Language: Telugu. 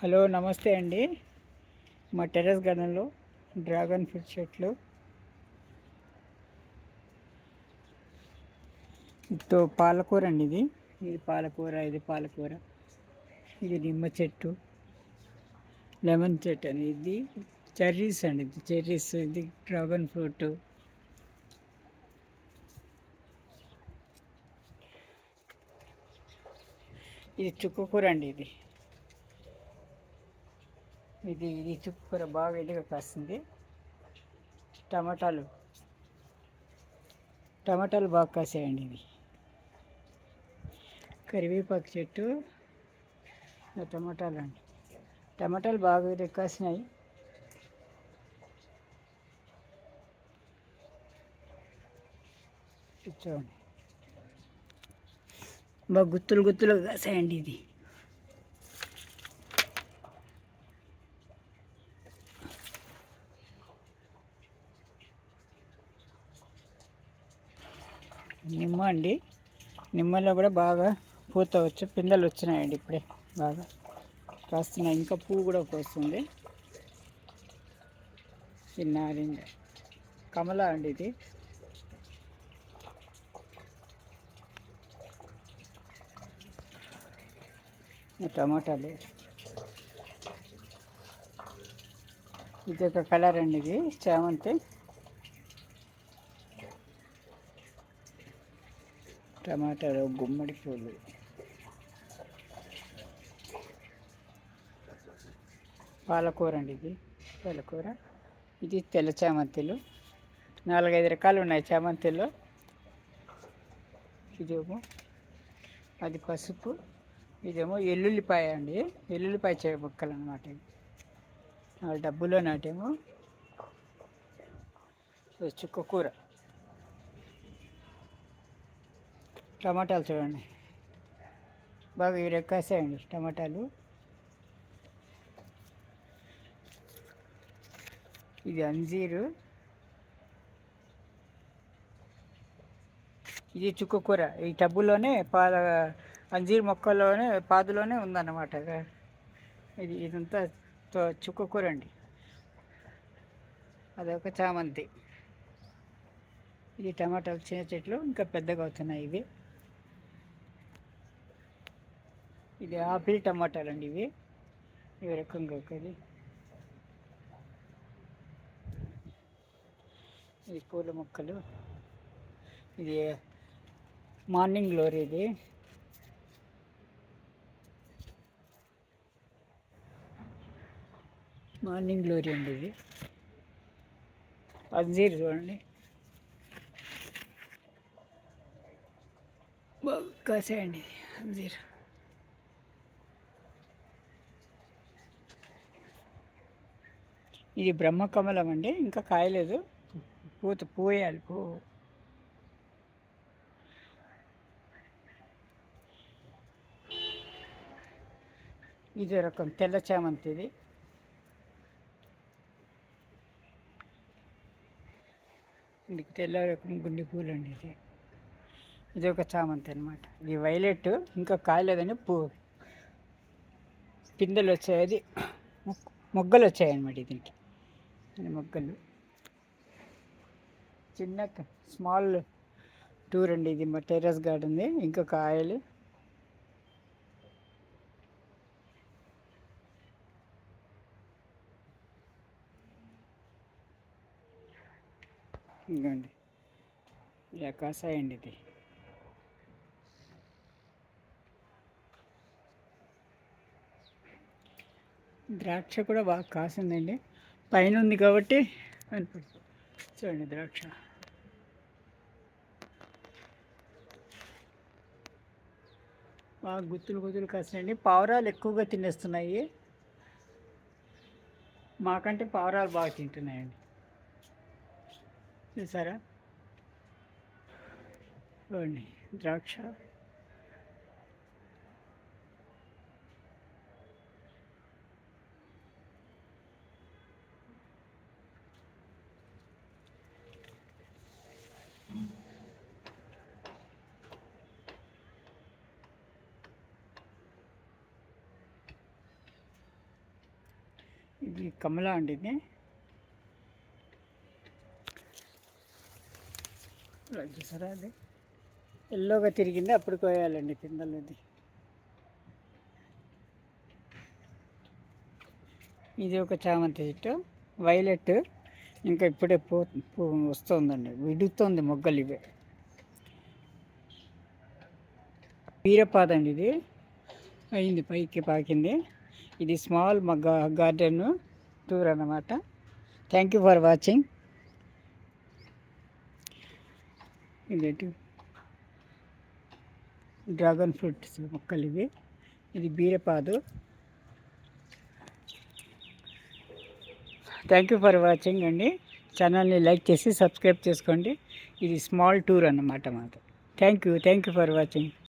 హలో నమస్తే అండి. మా టెర్రస్ గార్డెన్లో డ్రాగన్ ఫ్రూట్ చెట్లు పాలకూర అండి. ఇది పాలకూర, ఇది నిమ్మ చెట్టు, లెమన్ చెట్టు అని, ఇది చెర్రీస్ అండి. ఇది చెర్రీస్, ఇది డ్రాగన్ ఫ్రూట్, ఇది చుక్కకూర అండి. ఇది చుక్కకూర బాగా ఎదుగా కాస్తుంది. టమాటాలు బాగా కాసాయండి. ఇవి కరివేపాకు చెట్టు, టమాటాలు అండి. టమాటాలు బాగా ఎదుగా కాసినాయి. చూడండి, బాగా గుత్తులు గుత్తులుగా కాసాయండి. ఇది నిమ్మ అండి. నిమ్మలో కూడా బాగా పూత వచ్చి పిందెలు వచ్చినాయండి. ఇప్పుడే బాగా కాస్తున్నాయి. ఇంకా పువ్వు కూడా వస్తుంది. ఇది నారింజ కమల అండి. ఇది టమాటాలు, ఇది ఒక కలర్ అండి. ఇది చామంతి, టమాటాలు, గుమ్మడి పూలు, పాలకూర అండి. ఇది పాలకూర, ఇది తెల్ల చామంతిలు. 4-5 రకాలు ఉన్నాయి చామంతిలో. ఇదేమో అది పసుపు, ఇదేమో ఎల్లుల్లిపాయ అండి. ఎల్లుల్లిపాయ ముక్కలు అన్నమాట. డబ్బులో నాటేమో చుక్కకూర. టమాటాలు చూడండి, బాగా ఇరక్కాసాయండి టమాటాలు. ఇది అంజీరు, ఇది చుక్కకూర. ఈ టబ్బులోనే అంజీరు మొక్కల్లోనే పాదులోనే ఉందన్నమాట. ఇదంతా చుక్కకూర అండి. అదొక చామంతి. ఇది టమాటాలు చిన్న చెట్లు, ఇంకా పెద్దగా అవుతున్నాయి. ఇది ఆపిల్ టమాటాలు అండి. ఇవి రకంగా ఒకది. ఇది పూల మొక్కలు, ఇది మార్నింగ్ గ్లోరీ. ఇది మార్నింగ్ గ్లోరీ అండి. ఇది అంజీర్ చూడండి, బాగా కాసాయండి. అంజీర్, ఇది బ్రహ్మకమలం అండి. ఇంకా కాయలేదు, పూయాలి. ఇది రకం తెల్ల చామంతి. ఇది తెల్ల రకం గుండె పూలు అండి. ఇది ఒక చామంతి అనమాట. ఇది వైలెట్, ఇంకా కాయలేదని పిందెలు వచ్చాయి. అది మొగ్గలు వచ్చాయన్నమాట. దీనికి మొగ్గలు. చిన్న స్మాల్ టూర్ అండి. ఇది మా టెర్రస్ గార్డెన్. ఇంకా కాయలు, ఇంకండి ఇలా కాసాయండి. ఇది ద్రాక్ష కూడా బాగా కాసిందండి. పైన ఉంది కాబట్టి చూడండి, ద్రాక్ష బాగా గుత్తులు కాసినాయండి. పావురాలు ఎక్కువగా తినేస్తున్నాయి. మాకంటే పావురాలు బాగా తింటున్నాయండి. చూసారా, చూడండి ద్రాక్ష. ఇది కమలా అండి. ఇది చూసారా, అది ఎల్లోగా తిరిగింది, అప్పుడు కోయాలండి పిందెలు. ఇది ఒక చామంతి చెట్టు, వైలెట్, ఇంకా ఇప్పుడే వస్తుందండి, విడుతుంది మొగ్గలు ఇవే. బీరపాదండి, ఇది అయింది, పైకి పాకింది. ఇది స్మాల్ గార్డెన్ టూర్ అన్నమాట. Thank you for watching. ఇదేంటి డ్రాగన్ ఫ్రూట్స్ మొక్కలు ఇవి. ఇది బీరపాదు. థ్యాంక్ యూ ఫర్ వాచింగ్ అండి. ఛానల్ని లైక్ చేసి సబ్స్క్రైబ్ చేసుకోండి. ఇది స్మాల్ టూర్ అన్నమాట మాకు. Thank you for watching.